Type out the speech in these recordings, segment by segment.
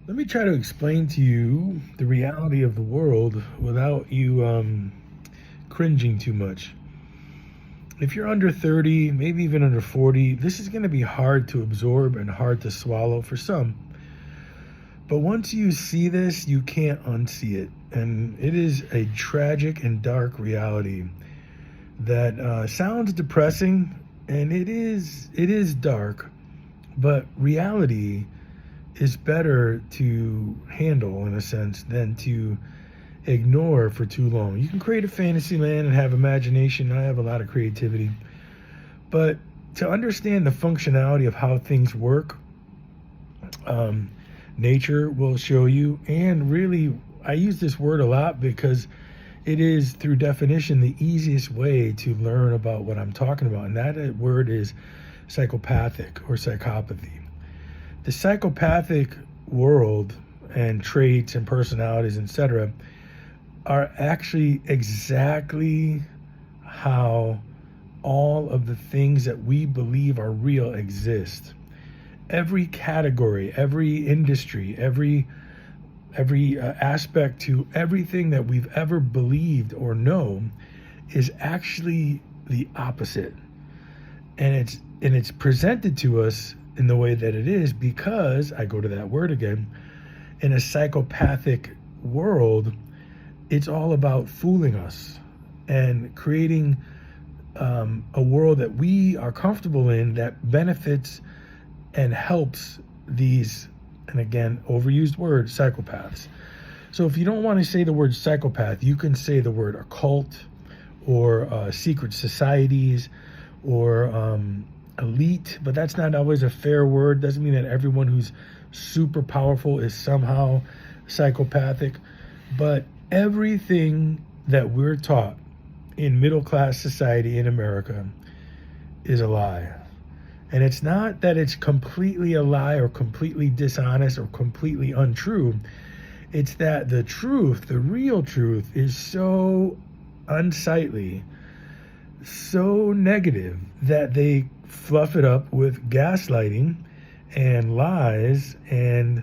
Let me try to explain to you the reality of the world without you cringing too much. If you're under 30, maybe even under 40, this is going to be hard to absorb and hard to swallow for some. But once you see this, you can't unsee it. And it is a tragic and dark reality that sounds depressing, and it is dark, but reality is better to handle in a sense than to ignore for too long. You can create a fantasy land and have imagination. I have a lot of creativity, but to understand the functionality of how things work, um, nature will show you. And really, I use this word a lot because it is, through definition, the easiest way to learn about what I'm talking about. And that word is psychopathic or psychopathy. The psychopathic world and traits and personalities, etc., are actually exactly how all of the things that we believe are real exist. Every category, every industry, every aspect to everything that we've ever believed or known is actually the opposite. And it's presented to us in the way that it is because, I go to that word again, in a psychopathic world, it's all about fooling us and creating a world that we are comfortable in that benefits and helps these, and again, overused word, psychopaths. So if you don't want to say the word psychopath, you can say the word occult or secret societies or elite, but that's not always a fair word. Doesn't mean that everyone who's super powerful is somehow psychopathic. But everything that we're taught in middle class society in America is a lie. And it's not that it's completely a lie or completely dishonest or completely untrue. It's that the truth, the real truth, is so unsightly, so negative, that they fluff it up with gaslighting and lies and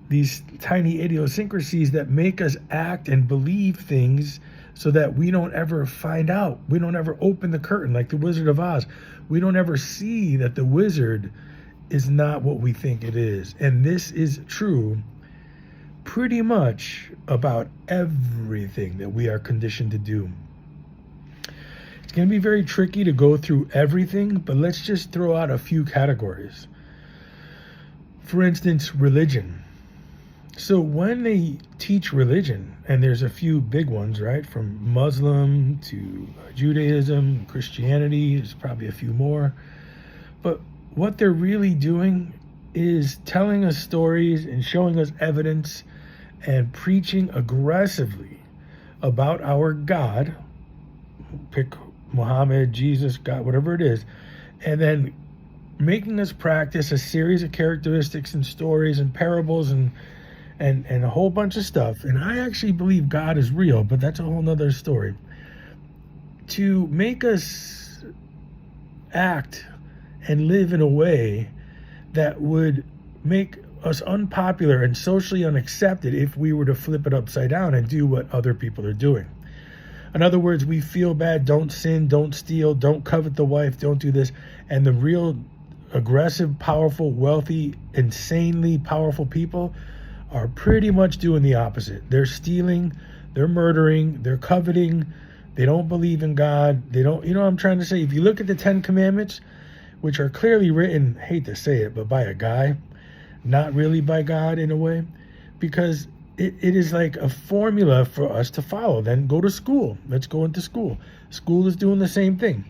these tiny idiosyncrasies that make us act and believe things so that we don't ever find out. We don't ever open the curtain like the Wizard of Oz. We don't ever see that the wizard is not what we think it is. And this is true pretty much about everything that we are conditioned to do. It's going to be very tricky to go through everything, but let's just throw out a few categories. For instance, religion. So when they teach religion, and there's a few big ones, right? From Muslim to Judaism, Christianity, there's probably a few more. But what they're really doing is telling us stories and showing us evidence and preaching aggressively about our God. Pick Muhammad, Jesus, God, whatever it is. And then making us practice a series of characteristics and stories and parables and a whole bunch of stuff. And I actually believe God is real, but that's a whole nother story. To make us act and live in a way that would make us unpopular and socially unaccepted if we were to flip it upside down and do what other people are doing. In other words, we feel bad, don't sin, don't steal, don't covet the wife, don't do this. And the real aggressive, powerful, wealthy, insanely powerful people are pretty much doing the opposite. They're stealing, they're murdering, they're coveting, they don't believe in God. They don't, you know what I'm trying to say? If you look at the 10 Commandments, which are clearly written, hate to say it, but by a guy, not really by God in a way, because it is like a formula for us to follow. Then go to school. Let's go into school. School is doing the same thing.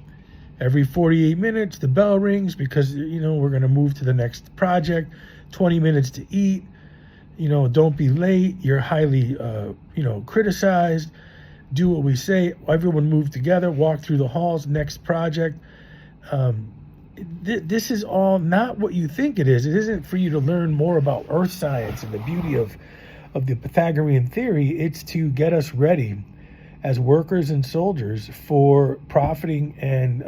Every 48 minutes, the bell rings because, we're going to move to the next project. 20 minutes to eat. Don't be late. You're highly, criticized. Do what we say. Everyone move together, walk through the halls, next project. This is all not what you think it is. It isn't for you to learn more about earth science and the beauty of the Pythagorean theory. It's to get us ready as workers and soldiers for profiting and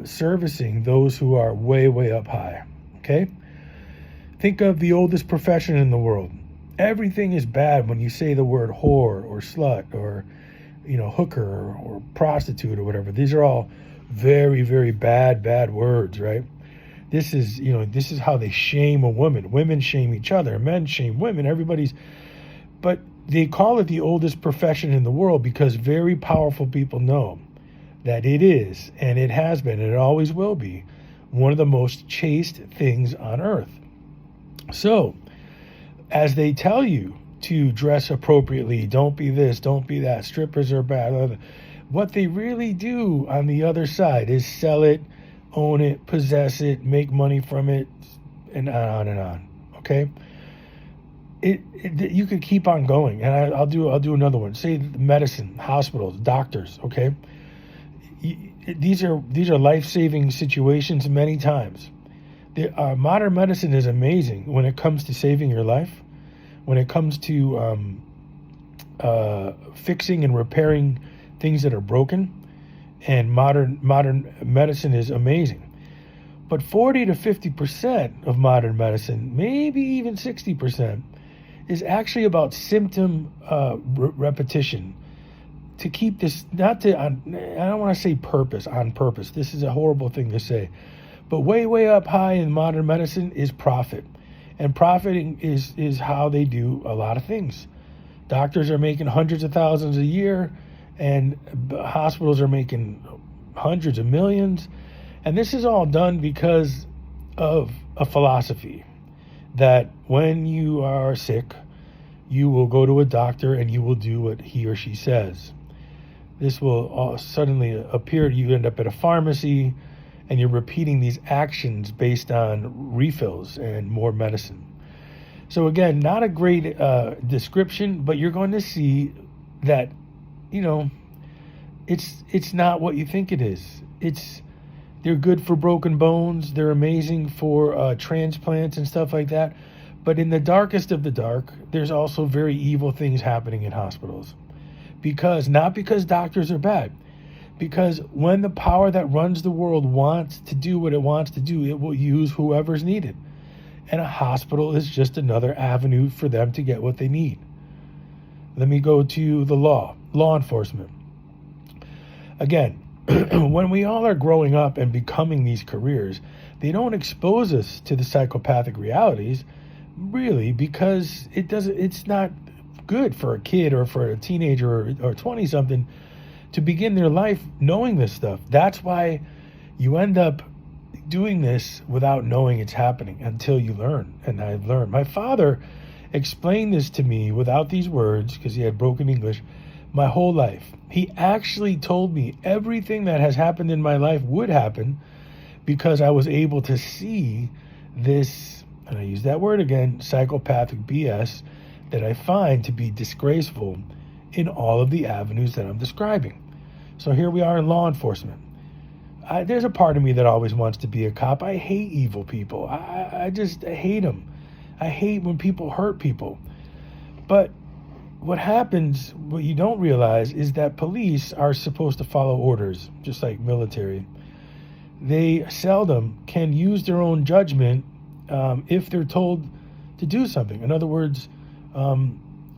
servicing those who are way, way up high. Okay? Think of the oldest profession in the world. Everything is bad when you say the word whore or slut or, hooker or prostitute or whatever. These are all very, very bad words, right? This is how they shame a woman. Women shame each other. Men shame women. But they call it the oldest profession in the world because very powerful people know that it is, and it has been, and it always will be, one of the most chaste things on earth. So, as they tell you to dress appropriately, don't be this, don't be that, strippers are bad, what they really do on the other side is sell it, own it, possess it, make money from it, and on and on. Okay? You could keep on going, and I'll do another one. Say medicine, hospitals, doctors. Okay, these are life-saving situations many times. Modern medicine is amazing when it comes to saving your life, when it comes to fixing and repairing things that are broken, and modern medicine is amazing. But 40 to 50% of modern medicine, maybe even 60%, is actually about symptom repetition. To keep this, I don't want to say on purpose. This is a horrible thing to say. But way up high in modern medicine is profit. And profiting is how they do a lot of things. Doctors are making hundreds of thousands a year, and hospitals are making hundreds of millions. And this is all done because of a philosophy that when you are sick, you will go to a doctor and you will do what he or she says. This will suddenly appear. You end up at a pharmacy and you're repeating these actions based on refills and more medicine. So again, not a great description, but you're going to see that, it's not what you think it is. They're good for broken bones. They're amazing for transplants and stuff like that. But in the darkest of the dark, there's also very evil things happening in hospitals. Not because doctors are bad, because when the power that runs the world wants to do what it wants to do, it will use whoever's needed. And a hospital is just another avenue for them to get what they need. Let me go to the law enforcement. Again, when we all are growing up and becoming these careers, they don't expose us to the psychopathic realities, really, because it's not good for a kid or for a teenager or 20-something to begin their life knowing this stuff. That's why you end up doing this without knowing it's happening until you learn. And I've learned. My father explained this to me without these words because he had broken English my whole life. He actually told me everything that has happened in my life would happen because I was able to see this, and I use that word again, psychopathic BS that I find to be disgraceful in all of the avenues that I'm describing. So here we are in law enforcement. There's a part of me that always wants to be a cop. I hate evil people. I hate them. I hate when people hurt people. But what happens, what you don't realize, is that police are supposed to follow orders, just like military. They seldom can use their own judgment if they're told to do something. In other words,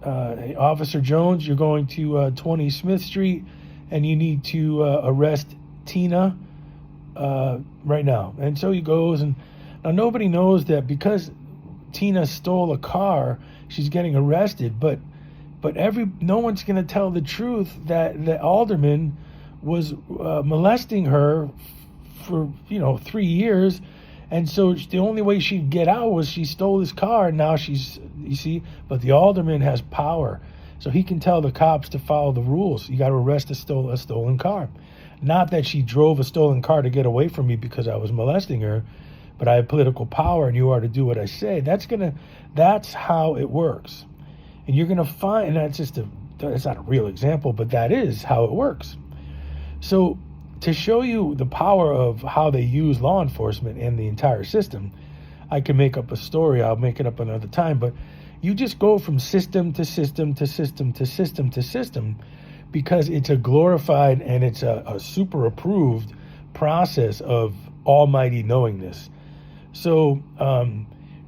Officer Jones, you're going to 20 Smith Street, and you need to arrest Tina right now. And so he goes, and now nobody knows that because Tina stole a car, she's getting arrested, but no one's going to tell the truth that the alderman was molesting her for 3 years, and so the only way she'd get out was she stole his car. And now but the alderman has power, so he can tell the cops to follow the rules. You got to arrest a stolen car. Not that she drove a stolen car to get away from me because I was molesting her, but I have political power and you are to do what I say. That's how it works. And you're going to find, and that's not a real example, but that is how it works. So to show you the power of how they use law enforcement and the entire system, I can make up a story. I'll make it up another time, but you just go from system to system to system to system to system because it's a glorified and it's a super approved process of almighty knowingness. So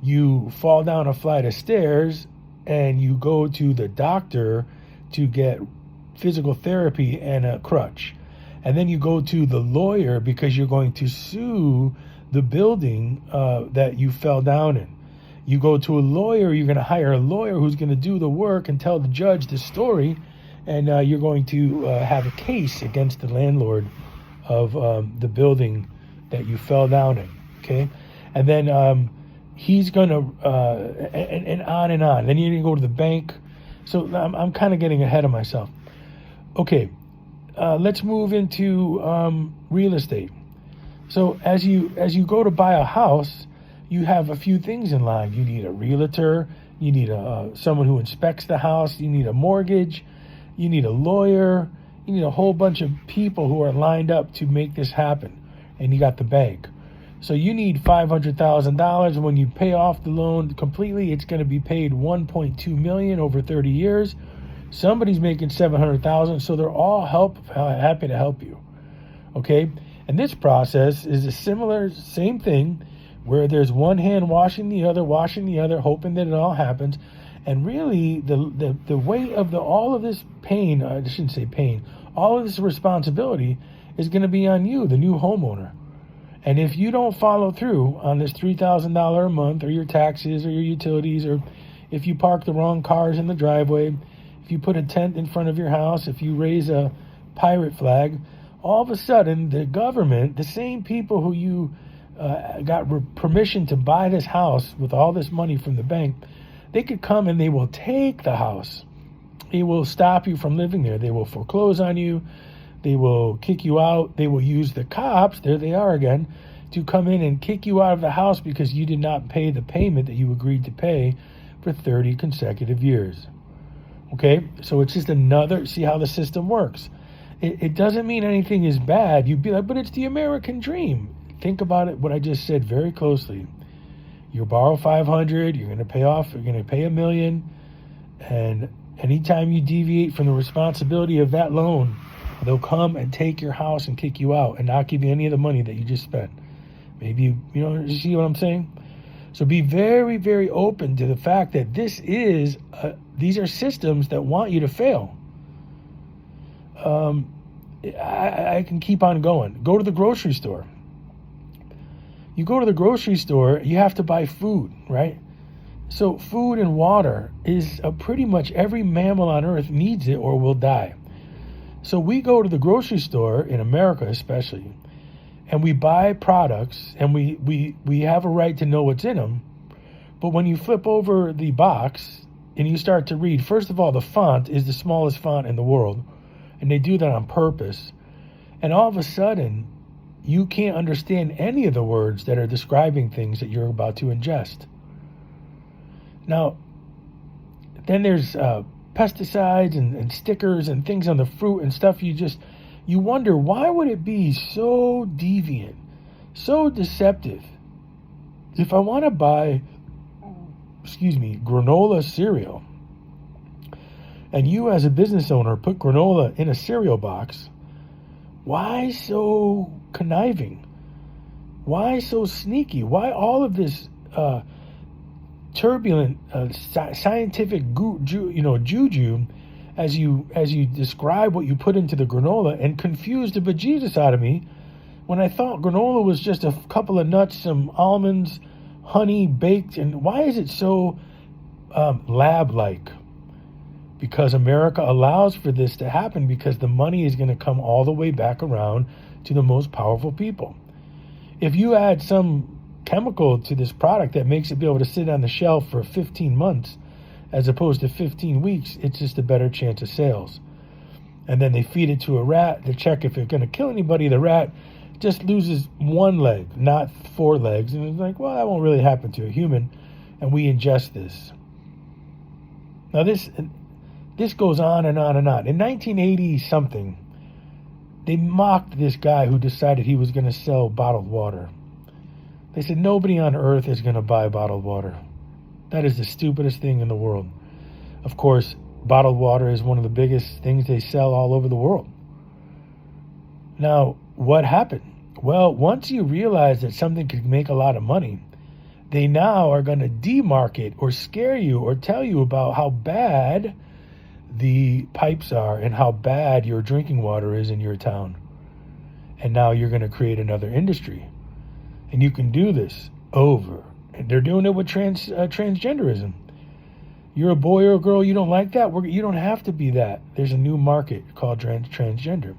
You fall down a flight of stairs and you go to the doctor to get physical therapy and a crutch. And then you go to the lawyer because you're going to sue the building that you fell down in. You go to a lawyer, you're going to hire a lawyer who's going to do the work and tell the judge the story, and you're going to have a case against the landlord of the building that you fell down in, okay? And then he's going to, and on and on. Then you're going to go to the bank. So I'm kind of getting ahead of myself. Okay, let's move into real estate. So as you go to buy a house, you have a few things in line. You need a realtor. You need someone who inspects the house. You need a mortgage. You need a lawyer. You need a whole bunch of people who are lined up to make this happen. And you got the bank. So you need $500,000. And when you pay off the loan completely, it's going to be paid $1.2 million over 30 years. Somebody's making $700,000, so they're all happy to help you. Okay, and this process is a same thing, where there's one hand washing the other, hoping that it all happens. And really, the weight of all of this pain, I shouldn't say pain, all of this responsibility is going to be on you, the new homeowner. And if you don't follow through on this $3,000 a month, or your taxes, or your utilities, or if you park the wrong cars in the driveway, if you put a tent in front of your house, if you raise a pirate flag, all of a sudden the government, the same people who you got permission to buy this house with all this money from the bank, they could come and they will take the house. They will stop you from living there. They will foreclose on you. They will kick you out. They will use the cops, there they are again, to come in and kick you out of the house because you did not pay the payment that you agreed to pay for 30 consecutive years. Okay, so it's just another, see how the system works. It doesn't mean anything is bad. You'd be like, but it's the American dream. Think about it, what I just said very closely. You borrow $500, you're going to pay $1 million, and anytime you deviate from the responsibility of that loan, they'll come and take your house and kick you out and not give you any of the money that you just spent. Maybe you see what I'm saying? So be very, very open to the fact that these are systems that want you to fail. I can keep on going. Go to the grocery store. You go to the grocery store, you have to buy food, right? So food and water is pretty much every mammal on earth needs it or will die. So we go to the grocery store, in America especially, and we buy products, and we have a right to know what's in them. But when you flip over the box and you start to read, first of all, the font is the smallest font in the world, and they do that on purpose. And all of a sudden, you can't understand any of the words that are describing things that you're about to ingest. Now, then there's pesticides and stickers and things on the fruit and stuff. You wonder, why would it be so deviant, so deceptive? If I want to buy, granola cereal, and you as a business owner put granola in a cereal box, why so conniving? Why so sneaky? Why all of this turbulent scientific juju as you describe what you put into the granola, and confused the bejesus out of me when I thought granola was just a couple of nuts, some almonds, honey, baked. And why is it so lab-like? Because America allows for this to happen, because the money is going to come all the way back around to the most powerful people. If you add some chemical to this product that makes it be able to sit on the shelf for 15 months as opposed to 15 weeks, it's just a better chance of sales. And then they feed it to a rat to check if it's going to kill anybody. The rat just loses one leg, not 4 legs. And it's like, well, that won't really happen to a human. And we ingest this. Now this goes on and on and on. In 1980-something, they mocked this guy who decided he was going to sell bottled water. They said, nobody on earth is going to buy bottled water. That is the stupidest thing in the world. Of course, bottled water is one of the biggest things they sell all over the world. Now, what happened? Well, once you realize that something could make a lot of money, They now are going to demarket or scare you or tell you about how bad the pipes are and how bad your drinking water is in your town. And now you're going to create another industry. And you can do this over. And they're doing it with transgenderism. You're a boy or a girl, you don't like that? You don't have to be that. There's a new market called transgender.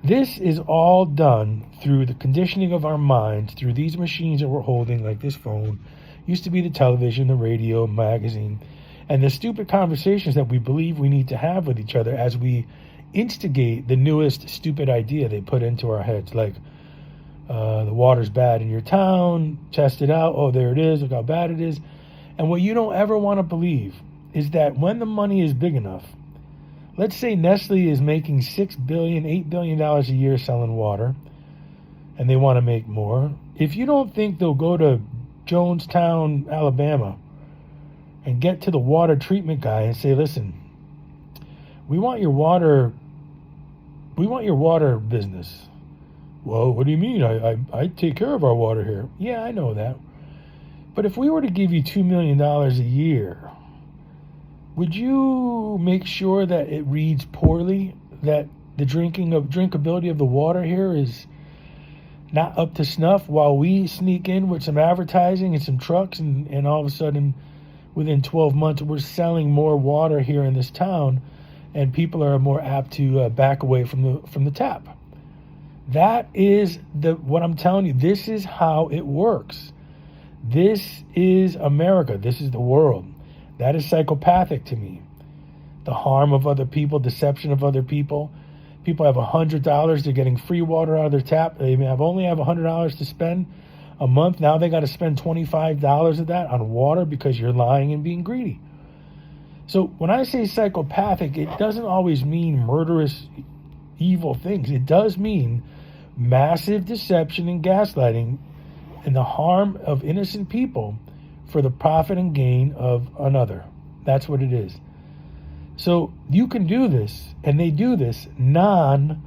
This is all done through the conditioning of our minds, through these machines that we're holding, like this phone. Used to be the television, the radio, magazine, and the stupid conversations that we believe we need to have with each other as we instigate the newest stupid idea they put into our heads, like the water's bad in your town, test it out, oh, there it is, look how bad it is. And what you don't ever want to believe is that when the money is big enough, let's say Nestle is making $6 billion, $8 billion a year selling water, and they want to make more. If you don't think they'll go to Jonestown, Alabama, and get to the water treatment guy and say, listen, we want your water business. Well, what do you mean? I take care of our water here. Yeah, I know that. But if we were to give you $2 million a year, would you make sure that it reads poorly, that the drinkability of the water here is not up to snuff, while we sneak in with some advertising and some trucks and all of a sudden within 12 months we're selling more water here in this town and people are more apt to back away from the tap? That is what I'm telling you. This is how it works. This is America. This is the world. That is psychopathic to me. The harm of other people, deception of other people. People have $100. They're getting free water out of their tap. They only have $100 to spend a month. Now they got to spend $25 of that on water because you're lying and being greedy. So when I say psychopathic, it doesn't always mean murderous, evil things. It does mean massive deception and gaslighting and the harm of innocent people for the profit and gain of another. That's what it is. So you can do this, and they do this non-stop.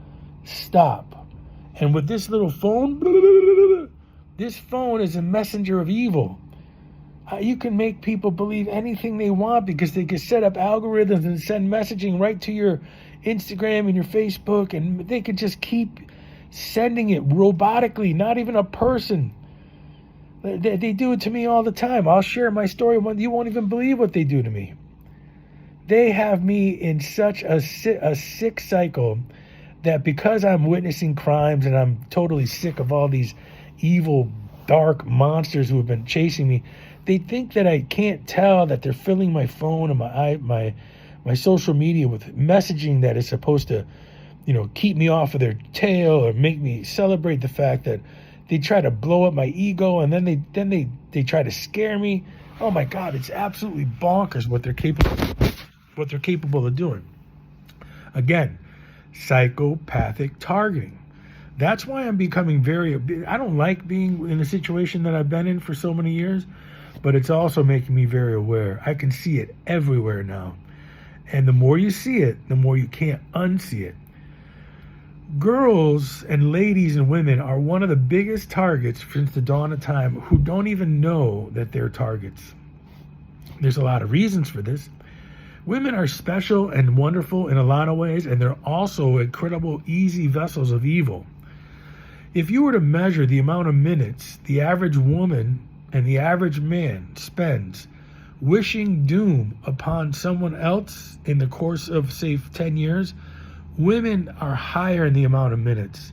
And with this little phone, this phone is a messenger of evil. You can make people believe anything they want because they can set up algorithms and send messaging right to your Instagram and your Facebook, and they could just keep sending it robotically, not even a person. They do it to me all the time. I'll share my story. You won't even believe what they do to me. They have me in such a sick cycle that because I'm witnessing crimes and I'm totally sick of all these evil, dark monsters who have been chasing me, they think that I can't tell that they're filling my phone and my social media with messaging that is supposed to, keep me off of their tail or make me celebrate the fact that they try to blow up my ego, and then they try to scare me. Oh my God, it's absolutely bonkers what they're capable of doing. Again, psychopathic targeting. That's why I'm becoming I don't like being in a situation that I've been in for so many years, but it's also making me very aware. I can see it everywhere now. And the more you see it, the more you can't unsee it. Girls and ladies and women are one of the biggest targets since the dawn of time who don't even know that they're targets. There's a lot of reasons for this. Women are special and wonderful in a lot of ways, and they're also incredible, easy vessels of evil. If you were to measure the amount of minutes the average woman and the average man spends wishing doom upon someone else in the course of, say, 10 years, women are higher in the amount of minutes.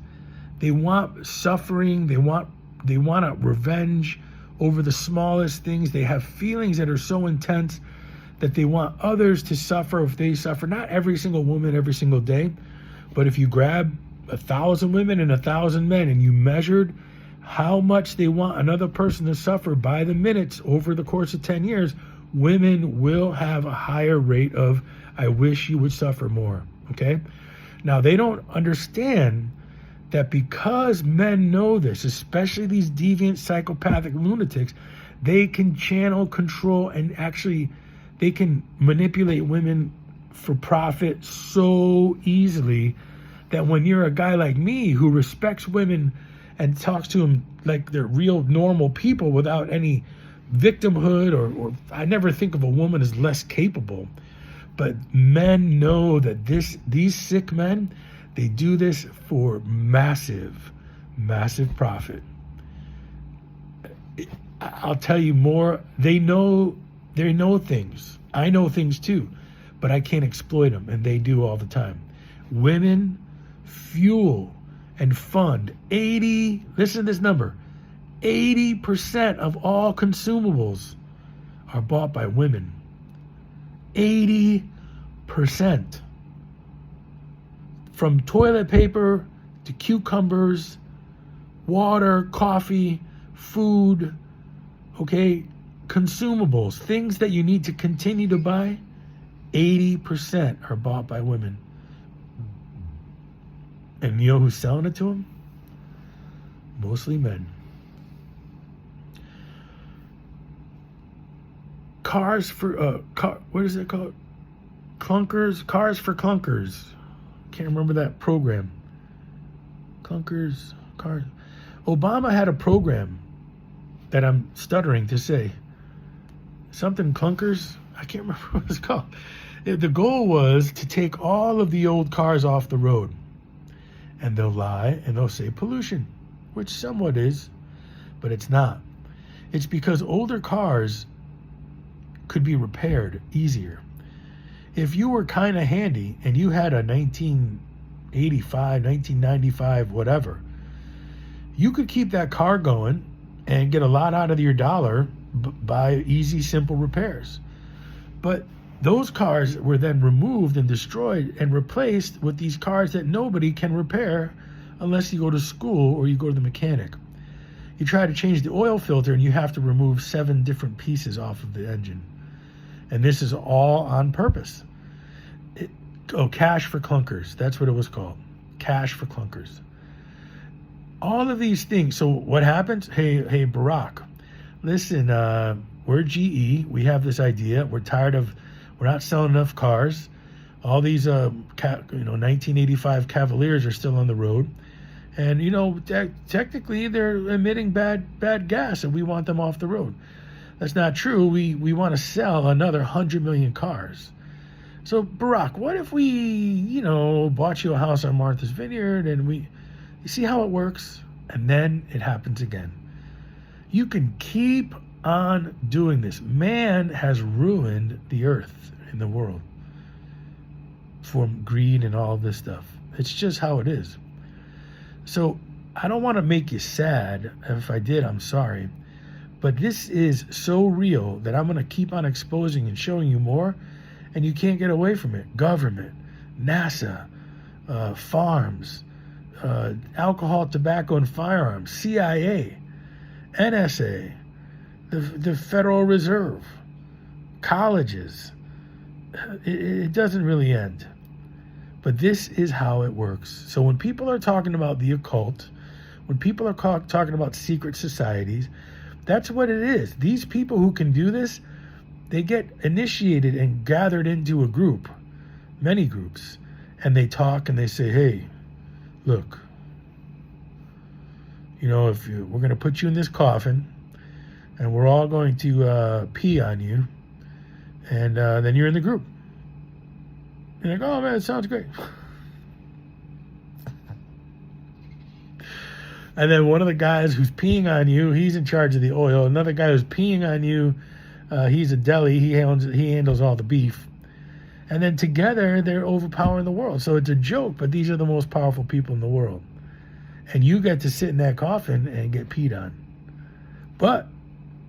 They want suffering. They want a revenge over the smallest things. They have feelings that are so intense that they want others to suffer if they suffer. Not every single woman every single day, but if you grab 1,000 women and 1,000 men and you measured how much they want another person to suffer by the minutes over the course of 10 years, women will have a higher rate of, I wish you would suffer more, okay? Now, they don't understand that because men know this, especially these deviant, psychopathic lunatics, they can channel, control, and actually they can manipulate women for profit so easily that when you're a guy like me who respects women and talks to them like they're real normal people without any victimhood or I never think of a woman as less capable. But men know that these sick men, they do this for massive, massive profit. I'll tell you more. They know things. I know things too, but I can't exploit them, and they do all the time. Women fuel and fund 80, listen to this number, 80% of all consumables are bought by women. 80%. From toilet paper to cucumbers, water, coffee, food, okay, consumables, things that you need to continue to buy, 80% are bought by women. And you know who's selling it to them? Mostly men. Cars for, what is it called? Clunkers? Cars for Clunkers. Can't remember that program. Clunkers, cars. Obama had a program that I'm stuttering to say. Something clunkers? I can't remember what it's called. The goal was to take all of the old cars off the road. And they'll lie and they'll say pollution, which somewhat is, but it's not. It's because older cars could be repaired easier. If you were kind of handy and you had a 1985, 1995, whatever, you could keep that car going and get a lot out of your dollar by easy, simple repairs. But those cars were then removed and destroyed and replaced with these cars that nobody can repair unless you go to school or you go to the mechanic. You try to change the oil filter and you have to remove 7 different pieces off of the engine. And this is all on purpose. Cash for Clunkers. That's what it was called. Cash for Clunkers. All of these things. So what happens? Hey, Barack, listen, we're GE. We have this idea. We're not selling enough cars. All these, 1985 Cavaliers are still on the road. And, technically they're emitting bad gas and we want them off the road. That's not true. We want to sell another 100 million cars. So, Barack, what if we, bought you a house on Martha's Vineyard and you see how it works? And then it happens again. You can keep on doing this. Man has ruined the earth in the world for greed and all this stuff. It's just how it is. So I don't want to make you sad. If I did, I'm sorry. But this is so real that I'm going to keep on exposing and showing you more, and you can't get away from it. Government, NASA, farms, alcohol, tobacco, and firearms, CIA, NSA, the Federal Reserve, colleges. It doesn't really end. But this is how it works. So when people are talking about the occult, when people are talking about secret societies, that's what it is. These people who can do this, they get initiated and gathered into a group, many groups, and they talk and they say, hey, look, we're going to put you in this coffin and we're all going to pee on you, and then you're in the group. You're like, oh man, it sounds great. And then one of the guys who's peeing on you, he's in charge of the oil. Another guy who's peeing on you, he's a deli. He handles all the beef. And then together, they're overpowering the world. So it's a joke, but these are the most powerful people in the world. And you get to sit in that coffin and get peed on. But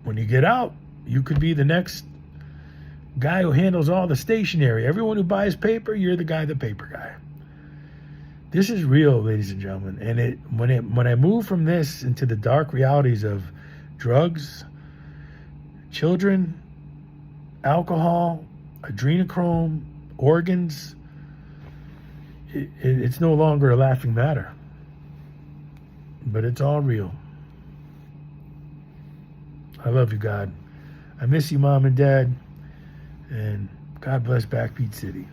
when you get out, you could be the next guy who handles all the stationery. Everyone who buys paper, you're the paper guy. This is real, ladies and gentlemen. And when I move from this into the dark realities of drugs, children, alcohol, adrenochrome, organs, it's no longer a laughing matter. But it's all real. I love you, God. I miss you, Mom and Dad. And God bless Backbeat City.